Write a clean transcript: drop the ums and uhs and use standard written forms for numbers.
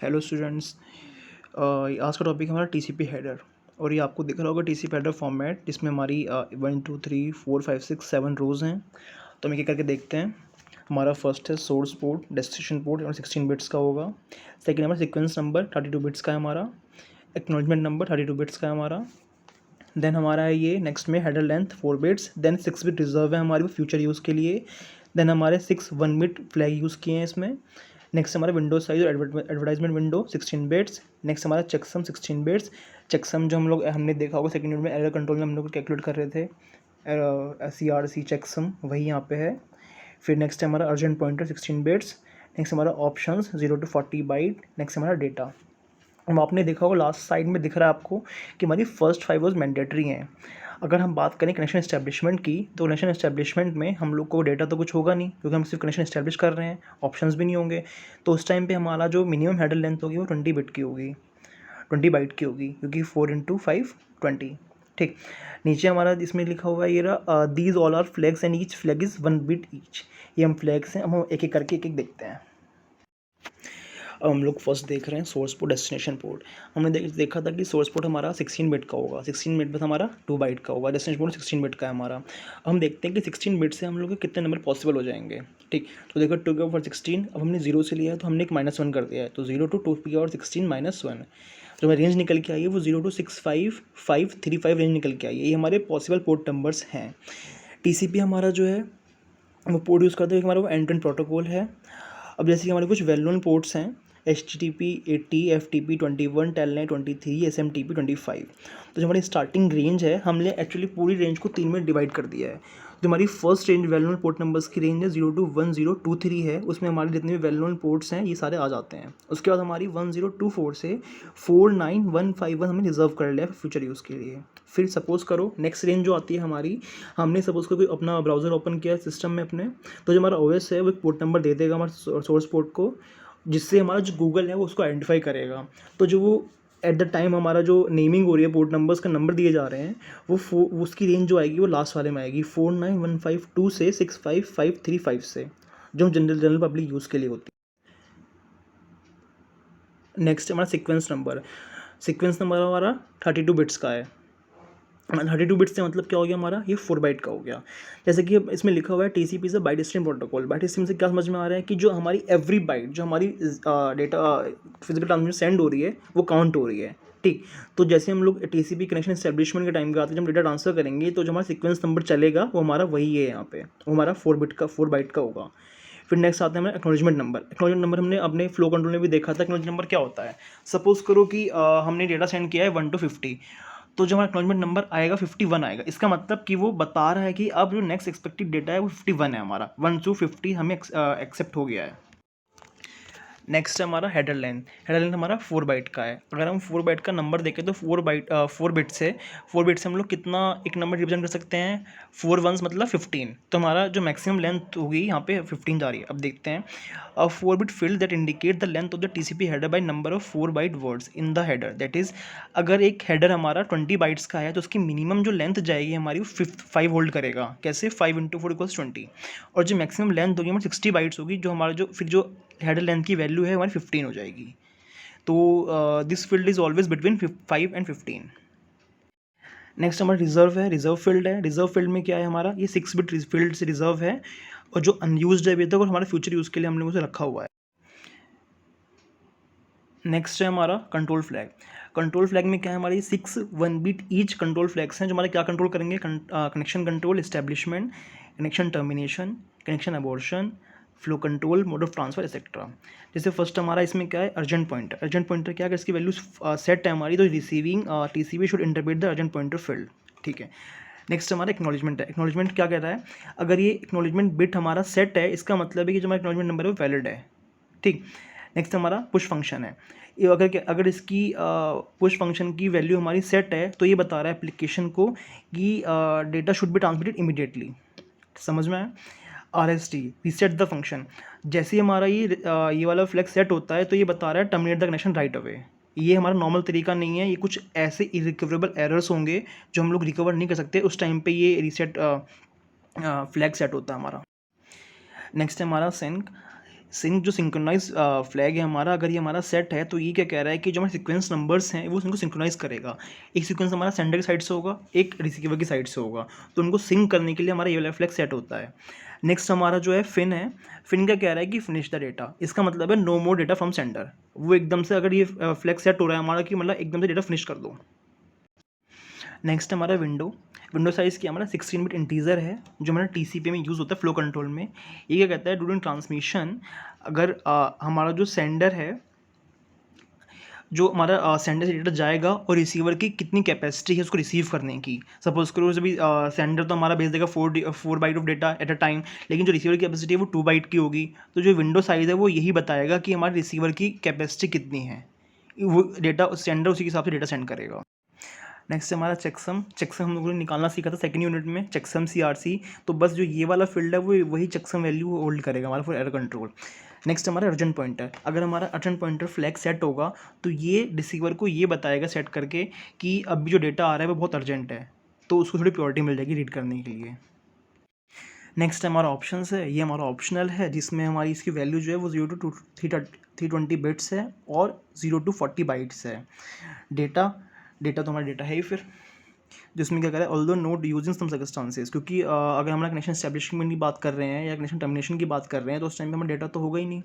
Hello students. आज का topic हमारा टीसीपी हेडर और ये आपको दिख रहा होगा टीसीपी हेडर फॉर्मेट जिसमें हमारी 1 2 3 4 5 6 7 रोज़ हैं। तो हम एक एक करके देखते हैं। हमारा फर्स्ट है सोर्स पोर्ट, डेस्टिनेशन पोर्ट और 16 बिट्स का होगा। Second number sequence number 32 bits का है हमारा। एक्नॉलेजमेंट नंबर 32 बिट्स का है हमारा। देन हमारा है ये नेक्स्ट में header length 4 bits. Then 6 bit reserve है हमारे फ्यूचर यूज़ के लिए। देन हमारे 6 1 बिट फ्लैग यूज़ किए हैं इसमें। नेक्स्ट हमारा विंडो साइज और एडवर्टाइजमेंट विंडो 16 बिट्स। नेक्स्ट हमारा चेकसम 16 बिट्स। चेकसम जो हमने देखा होगा सेकंड यूनिट में एरर कंट्रोल में हम लोग कैलकुलेट कर रहे थे, CRC चेकसम वही यहाँ पे है। फिर नेक्स्ट है हमारा अर्जेंट पॉइंटर 16 बिट्स। नेक्स्ट हमारा ऑप्शंस 0 to 40 बाइट। नेक्स्ट हमारा डेटा। अब आपने देखा होगा लास्ट साइड में दिख रहा है आपको कि हमारी फर्स्ट 5 रोज मैंडेटरी हैं। अगर हम बात करें कनेक्शन एस्टेब्लिशमेंट की तो कनेक्शन एस्टेब्लिशमेंट में हम लोग को डेटा तो कुछ होगा नहीं क्योंकि हम सिर्फ कनेक्शन एस्टेब्लिश कर रहे हैं, ऑप्शंस भी नहीं होंगे। तो उस टाइम पे हमारा जो मिनिमम हेडर लेंथ होगी वो 20 बिट की होगी, 20 बाइट की होगी क्योंकि 4 × 5 20। ठीक, नीचे हमारा इसमें लिखा हुआ है ये रहा these all are flags and each flag is 1 bit each. ये हम फ्लैग्स हैं, हम एक एक करके एक एक देखते हैं। अब हम लोग फर्स्ट देख रहे हैं सोर्स पोर्ट डेस्टिनेशन पोर्ट। हमने देखा था कि सोर्स पोर्ट हमारा 16 बिट का होगा, 16 बिट बस हमारा 2 बाइट का होगा। डेस्टिनेशन पोर्ट 16 बिट का है हमारा। अब हम देखते हैं कि 16 बिट से हम लोग के कितने नंबर पॉसिबल हो जाएंगे। ठीक, तो देखो 2 के ऊपर 16। अब हमने 0 से लिया है तो हमने एक -1 कर दिया है, तो 0 to 2 की और 16 -1 जो हमारी रेंज निकल के आई है वो 0 to 65535 रेंज निकल के आई है। ये हमारे पॉसिबल पोर्ट नंबर्स हैं। टीसीपी हमारा जो है वो पोर्ट यूज़ करते हैं, हमारा वो एंड टू एंड प्रोटोकॉल है। अब जैसे कि हमारे कुछ वेल नोन पोर्ट्स हैं HTTP 80, FTP 21, टेलनेट 23, SMTP 25। तो जो हमारी स्टार्टिंग रेंज है हमने एक्चुअली पूरी रेंज को 3 में डिवाइड कर दिया है। जो हमारी first range well known port numbers की रेंज है 0 to 1023 है, उसमें हमारे जितने भी वेल नोन पोर्ट्स हैं ये सारे आ जाते हैं। उसके बाद हमारी 1024 से 49151 हमने रिजर्व कर लिया फ्यूचर यूज़ के लिए। फिर सपोज़ करो नेक्स्ट रेंज जो आती है हमारी, हमने सपोज़ करो कोई अपना ब्राउज़र ओपन किया सिस्टम में अपने, तो जो हमारा OS है वो एक पोर्ट नंबर दे देगा हमारे सोर्स पोर्ट को, जिससे हमारा जो गूगल है वो उसको आइडेंटिफाई करेगा। तो जो वो एट द टाइम हमारा जो नेमिंग हो रही है पोर्ट नंबर्स का नंबर दिए जा रहे हैं वो उसकी रेंज जो आएगी वो लास्ट वाले में आएगी 49152 से 65535 से, जो जनरल पब्लिक यूज़ के लिए होती है। नेक्स्ट हमारा सीक्वेंस नंबर हमारा 32 बिट्स का है। 32 बिट्स से मतलब क्या हो गया हमारा, ये 4 बाइट का हो गया। जैसे कि इसमें लिखा हुआ है TCP से byte stream protocol. Byte stream से क्या समझ में आ रहा है कि जो हमारी एवरी बाइट जो हमारी डेटा फिजिकल ट्रांसमिशन सेंड हो रही है वो काउंट हो रही है। ठीक, तो जैसे हम लोग TCP कनेक्शन एस्टेब्लिशमेंट के टाइम पे आते हैं, जब डेटा ट्रांसफर करेंगे तो जो हमारा सीक्वेंस नंबर चलेगा वो हमारा वही है, यहाँ पे वो हमारा 4 बाइट का होगा। फिर नेक्स्ट आता है हमारा एक्नॉलेजमेंट नंबर। एक्नॉलेजमेंट नंबर हमने अपने फ्लो कंट्रोल में भी देखा था। एक्नॉलेजमेंट नंबर क्या होता है, सपोज करो कि हमने डेटा सेंड किया है 1 to 50, तो जो हमारा एक्नॉलेजमेंट नंबर आएगा 51 आएगा। इसका मतलब कि वो बता रहा है कि अब जो नेक्स्ट एक्सपेक्टेड डेटा है वो 51 है हमारा, 1 to 50 हमें एक्सेप्ट हो गया है। नेक्स्ट है हमारा हेडर लेंथ हमारा 4 बाइट का है। अगर हम 4 बाइट का नंबर देखें तो 4 बिट से हम लोग कितना एक नंबर रिप्रेजेंट कर सकते हैं, 4 वंस मतलब 15। तो हमारा जो मैक्सिमम लेंथ होगी यहाँ पे 15 जा रही है। अब देखते हैं 4 bit field that indicate the length of the TCP header by number of 4 byte words in the header. That is अगर एक हेडर हमारा 20 बाइट्स का है तो उसकी मिनिमम जो लेंथ जाएगी हमारी वो 5 होल्ड करेगा। कैसे, 5 × 4 = 20। और जो मैक्सिमम लेंथ होगी हमारी 60 बाइट्स होगी, जो हमारा जो हेडर लेंथ की वैल्यू है हमारी 15 हो जाएगी। तो this field is always between 5 and 15। Next हमारा रिजर्व फील्ड में क्या है हमारा, ये 6 बिट फील्ड से रिजर्व है और जो अनयूज्ड है अभी तक और हमारे फ्यूचर यूज़ के लिए हम लोगों से रखा हुआ है। नेक्स्ट है हमारा कंट्रोल फ्लैग में क्या है हमारी 6 1 बिट ईच कंट्रोल फ्लैग्स हैं, जो हमारे क्या कंट्रोल करेंगे, connection control, establishment, connection termination, connection abortion, flow control, mode of transfer etcetera. जैसे फर्स्ट हमारा इसमें क्या है, अर्जेंट पॉइंटर क्या है, अगर इसकी वैल्यू सेट है हमारी तो receiving TCP should interpret the urgent pointer field. ठीक है, नेक्स्ट हमारा एक्नॉलेजमेंट क्या कह रहा है, अगर ये एक्नॉलेजमेंट बिट हमारा सेट है इसका मतलब है कि जो हमारा एक्नॉलेजमेंट नंबर है वो वैलिड है। ठीक, नेक्स्ट हमारा पुश फंक्शन है। ये अगर इसकी पुश फंक्शन की वैल्यू हमारी सेट है तो ये बता रहा है एप्लीकेशन को कि data should be transmitted immediately. समझ में आया। RST रीसेट द फंक्शन, जैसे ही हमारा ये वाला फ्लैग सेट होता है तो ये बता रहा है terminate the connection right away. ये हमारा नॉर्मल तरीका नहीं है, ये कुछ ऐसे इरिकवरेबल एरर्स होंगे जो हम लोग रिकवर नहीं कर सकते, उस टाइम पे ये रीसेट फ्लैग सेट होता है हमारा। नेक्स्ट है हमारा सिंक जो सिंक्रोनाइज फ्लैग है हमारा, अगर ये हमारा सेट है तो ये क्या कह रहा है कि जो हमारे सीक्वेंस नंबर्स हैं वो उनको सिंक्रोनाइज करेगा। एक सीक्वेंस हमारा सेंडर की साइड से होगा, एक रिसीवर की साइड से होगा, तो उनको सिंक करने के लिए हमारा ये वाला फ्लैग सेट होता है। नेक्स्ट हमारा जो है फिन है, फिन का कह रहा है कि फिनिश द डेटा, इसका मतलब है no more data from sender. वो एकदम से अगर ये फ्लैग सेट हो रहा है हमारा कि मतलब एकदम से डेटा फिनिश कर दो। नेक्स्ट हमारा विंडो साइज़ की हमारा 16 बिट इंटीजर है जो हमारा टीसीपी में यूज़ होता है फ्लो कंट्रोल में। ये क्या कहता है, ड्यूरिंग ट्रांसमिशन अगर हमारा जो सेंडर है, जो हमारा सेंडर से डेटा जाएगा और रिसीवर की कितनी कैपेसिटी है उसको रिसीव करने की। सपोज करो जब सेंडर तो हमारा भेज देगा 4 byte of data at a time, लेकिन जो रिसीवर की कैपेसिटी है वो 2 बाइट की होगी। तो जो विंडो साइज़ है वो यही बताएगा कि हमारे रिसीवर की कैपेसिटी कितनी है, वो डेटा सेंडर उसी के हिसाब से डेटा सेंड करेगा। नेक्स्ट हमारा चेकसम हम लोगों ने निकालना सीखा था सेकंड यूनिट में, चेकसम CRC। तो बस जो ये वाला फील्ड है वो वही चेकसम वैल्यू होल्ड करेगा हमारा फॉर एरर कंट्रोल। नेक्स्ट हमारा अर्जेंट पॉइंटर, अगर हमारा अर्जेंट पॉइंटर फ्लैग सेट होगा तो ये रिसीवर को ये बताएगा सेट करके कि अभी जो डेटा आ रहा है वो बहुत अर्जेंट है, तो उसको थोड़ी प्योरिटी मिल जाएगी रीड करने के लिए। नेक्स्ट हमारा ऑप्शंस है, ये हमारा ऑप्शनल है जिसमें हमारी इसकी वैल्यू जो है वो 0 to 320 बिट्स है और 0 to 40 बाइट्स है। डेटा तो हमारा डेटा है ही फिर, जिसमें क्या करें although not using some circumstances, क्योंकि अगर हमारा कनेक्शन एस्टेब्लिशमेंट की बात कर रहे हैं या कनेक्शन टर्मिनेशन की बात कर रहे हैं तो उस टाइम पे हमारा डेटा तो होगा ही नहीं।